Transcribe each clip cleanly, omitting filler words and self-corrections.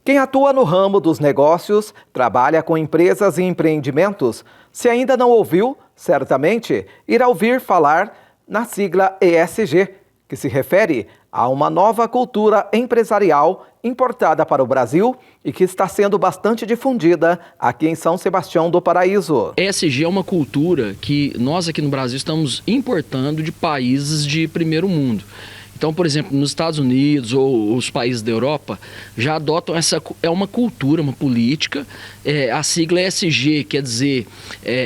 Quem atua no ramo dos negócios, trabalha com empresas e empreendimentos, se ainda não ouviu, certamente irá ouvir falar na sigla ESG, que se refere a uma nova cultura empresarial importada para o Brasil e que está sendo bastante difundida aqui em São Sebastião do Paraíso. ESG é uma cultura que nós aqui no Brasil estamos importando de países de primeiro mundo. Então, por exemplo, nos Estados Unidos ou os países da Europa já adotam é uma cultura, uma política. A sigla ESG quer dizer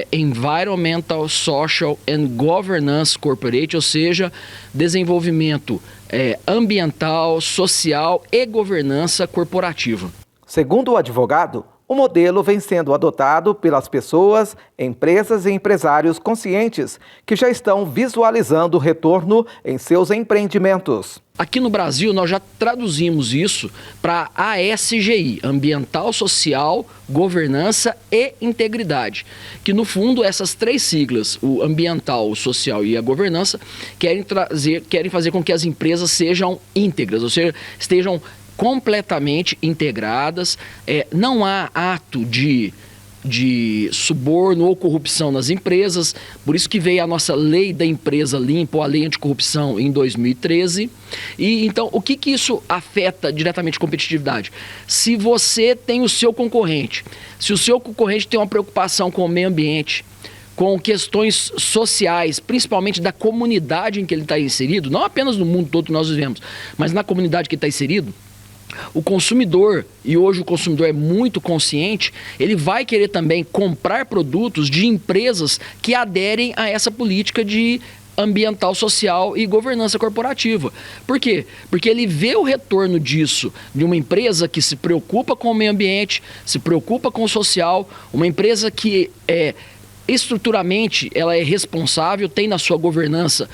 Environmental, Social and Governance Corporate, ou seja, desenvolvimento ambiental, social e governança corporativa. Segundo o advogado, o modelo vem sendo adotado pelas pessoas, empresas e empresários conscientes que já estão visualizando o retorno em seus empreendimentos. Aqui no Brasil, nós já traduzimos isso para ASGI, Ambiental, Social, Governança e Integridade, que no fundo essas três siglas, o ambiental, o social e a governança, querem fazer com que as empresas sejam íntegras, ou seja, estejam completamente integradas, não há ato de suborno ou corrupção nas empresas, por isso que veio a nossa lei da empresa limpa, ou a lei anticorrupção em 2013. E então, o que isso afeta diretamente a competitividade? Se você tem o seu concorrente, se o seu concorrente tem uma preocupação com o meio ambiente, com questões sociais, principalmente da comunidade em que ele está inserido, não apenas no mundo todo que nós vivemos, mas na comunidade que ele está inserido, o consumidor, e hoje o consumidor é muito consciente, ele vai querer também comprar produtos de empresas que aderem a essa política de ambiental, social e governança corporativa. Por quê? Porque ele vê o retorno disso, de uma empresa que se preocupa com o meio ambiente, se preocupa com o social, uma empresa que estruturalmente ela é responsável, tem na sua governança,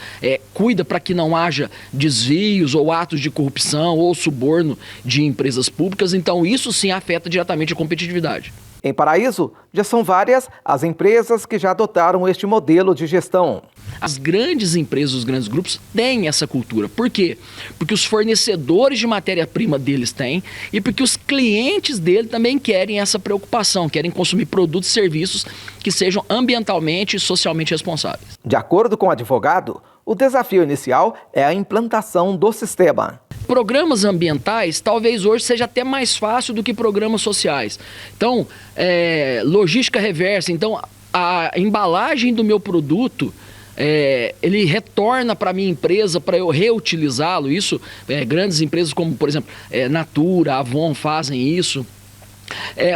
cuida para que não haja desvios ou atos de corrupção ou suborno de empresas públicas, então isso sim afeta diretamente a competitividade. Em Paraíso, já são várias as empresas que já adotaram este modelo de gestão. As grandes empresas, os grandes grupos têm essa cultura. Por quê? Porque os fornecedores de matéria-prima deles têm e porque os clientes dele também querem essa preocupação, querem consumir produtos e serviços que sejam ambientalmente e socialmente responsáveis. De acordo com o advogado, o desafio inicial é a implantação do sistema. Programas ambientais talvez hoje seja até mais fácil do que programas sociais. Então, logística reversa, então a embalagem do meu produto, ele retorna para a minha empresa para eu reutilizá-lo. Isso, grandes empresas como, por exemplo, Natura, Avon fazem isso.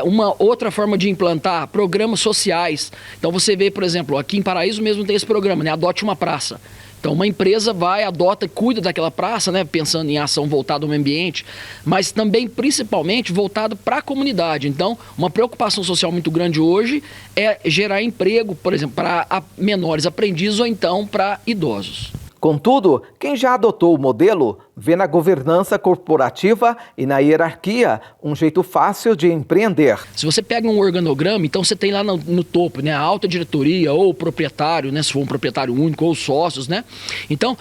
Uma outra forma de implantar programas sociais. Então você vê, por exemplo, aqui em Paraíso mesmo tem esse programa, né? Adote uma praça. Então uma empresa vai, adota e cuida daquela praça, né? Pensando em ação voltada ao meio ambiente, mas também principalmente voltado para a comunidade. Então uma preocupação social muito grande hoje é gerar emprego, por exemplo, para menores aprendizes ou então para idosos. Contudo, quem já adotou o modelo vê na governança corporativa e na hierarquia um jeito fácil de empreender. Se você pega um organograma, então você tem lá no topo, né, a alta diretoria ou o proprietário, né, se for um proprietário único ou sócios, né? Então,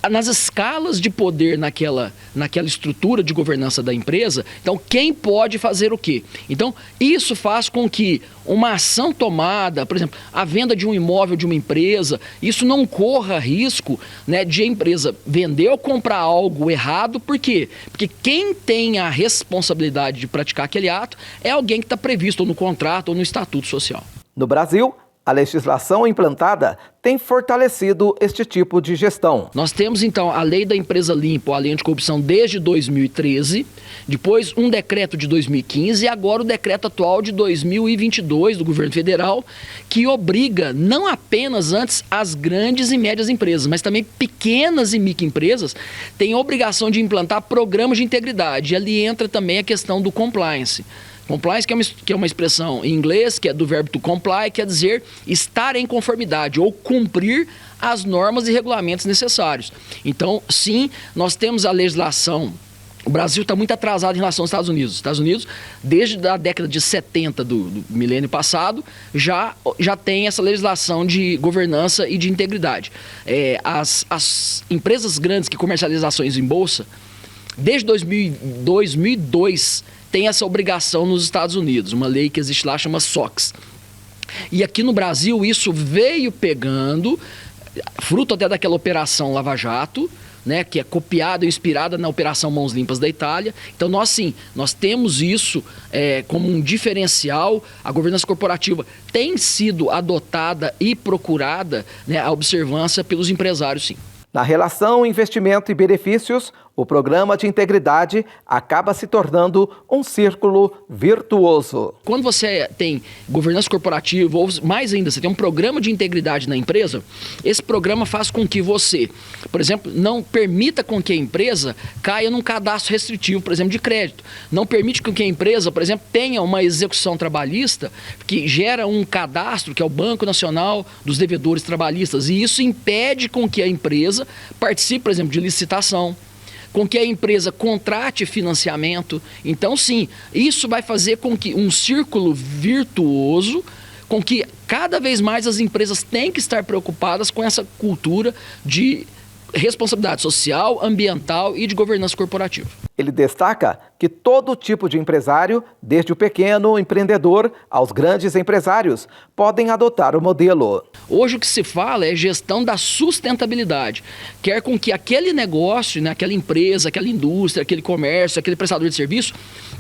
nas escalas de poder naquela estrutura de governança da empresa, então quem pode fazer o quê? Então, isso faz com que uma ação tomada, por exemplo, a venda de um imóvel de uma empresa, isso não corra risco, né, de a empresa vender ou comprar algo errado. Por quê? Porque quem tem a responsabilidade de praticar aquele ato é alguém que está previsto ou no contrato ou no estatuto social. No Brasil, a legislação implantada tem fortalecido este tipo de gestão. Nós temos, então, a lei da empresa limpa, a lei anticorrupção desde 2013, depois um decreto de 2015 e agora o decreto atual de 2022 do governo federal, que obriga não apenas antes as grandes e médias empresas, mas também pequenas e microempresas têm a obrigação de implantar programas de integridade. E ali entra também a questão do compliance. Compliance, que é uma expressão em inglês, que é do verbo to comply, quer dizer estar em conformidade ou cumprir as normas e regulamentos necessários. Então, sim, nós temos a legislação. O Brasil está muito atrasado em relação aos Estados Unidos. Os Estados Unidos, desde a década de 70 do milênio passado, já tem essa legislação de governança e de integridade. As empresas grandes que comercializam ações em bolsa, desde 2002, tem essa obrigação nos Estados Unidos, uma lei que existe lá, chama SOX. E aqui no Brasil isso veio pegando, fruto até daquela Operação Lava Jato, né, que é copiada e inspirada na Operação Mãos Limpas da Itália. Então nós temos isso como um diferencial. A governança corporativa tem sido adotada e procurada, né, a observância pelos empresários, sim. Na relação investimento e benefícios, o programa de integridade acaba se tornando um círculo virtuoso. Quando você tem governança corporativa, ou mais ainda, você tem um programa de integridade na empresa, esse programa faz com que você, por exemplo, não permita com que a empresa caia num cadastro restritivo, por exemplo, de crédito. Não permite com que a empresa, por exemplo, tenha uma execução trabalhista que gera um cadastro, que é o Banco Nacional dos Devedores Trabalhistas, e isso impede com que a empresa participe, por exemplo, de licitação, com que a empresa contrate financiamento. Então, sim, isso vai fazer com que um círculo virtuoso, com que cada vez mais as empresas têm que estar preocupadas com essa cultura de responsabilidade social, ambiental e de governança corporativa. Ele destaca que todo tipo de empresário, desde o pequeno empreendedor aos grandes empresários, podem adotar o modelo. Hoje o que se fala é gestão da sustentabilidade. Quer com que aquele negócio, né, aquela empresa, aquela indústria, aquele comércio, aquele prestador de serviço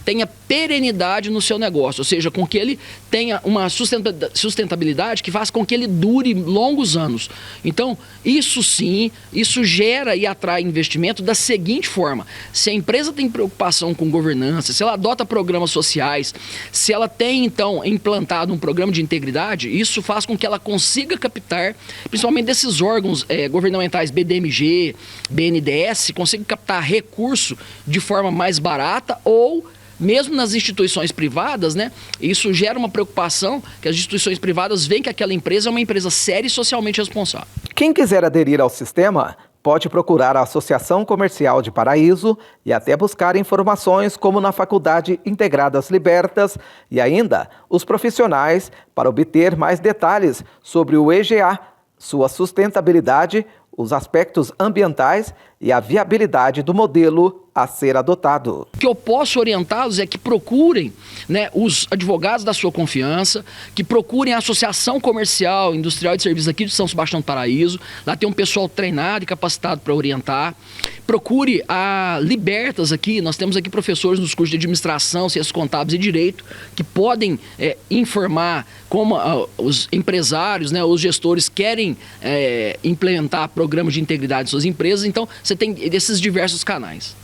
tenha perenidade no seu negócio, ou seja, com que ele tenha uma sustentabilidade que faça com que ele dure longos anos. Então, isso sim, isso gera e atrai investimento da seguinte forma: se a empresa tem preocupação com governança, se ela adota programas sociais, se ela tem, então, implantado um programa de integridade, isso faz com que ela consiga captar, principalmente desses órgãos governamentais, BDMG, BNDES, consiga captar recurso de forma mais barata, ou mesmo nas instituições privadas, né, isso gera uma preocupação que as instituições privadas veem que aquela empresa é uma empresa séria e socialmente responsável. Quem quiser aderir ao sistema pode procurar a Associação Comercial de Paraíso e até buscar informações como na Faculdade Integradas Libertas e ainda os profissionais para obter mais detalhes sobre o EGA, sua sustentabilidade, os aspectos ambientais e a viabilidade do modelo a ser adotado. O que eu posso orientá-los é que procurem, né, os advogados da sua confiança, que procurem a Associação Comercial Industrial e de Serviços aqui de São Sebastião do Paraíso. Lá tem um pessoal treinado e capacitado para orientar. Procure a Libertas aqui, nós temos aqui professores nos cursos de administração, ciências contábeis e direito, que podem informar como os empresários, né, os gestores querem implementar programas de integridade em suas empresas. Então, você tem esses diversos canais.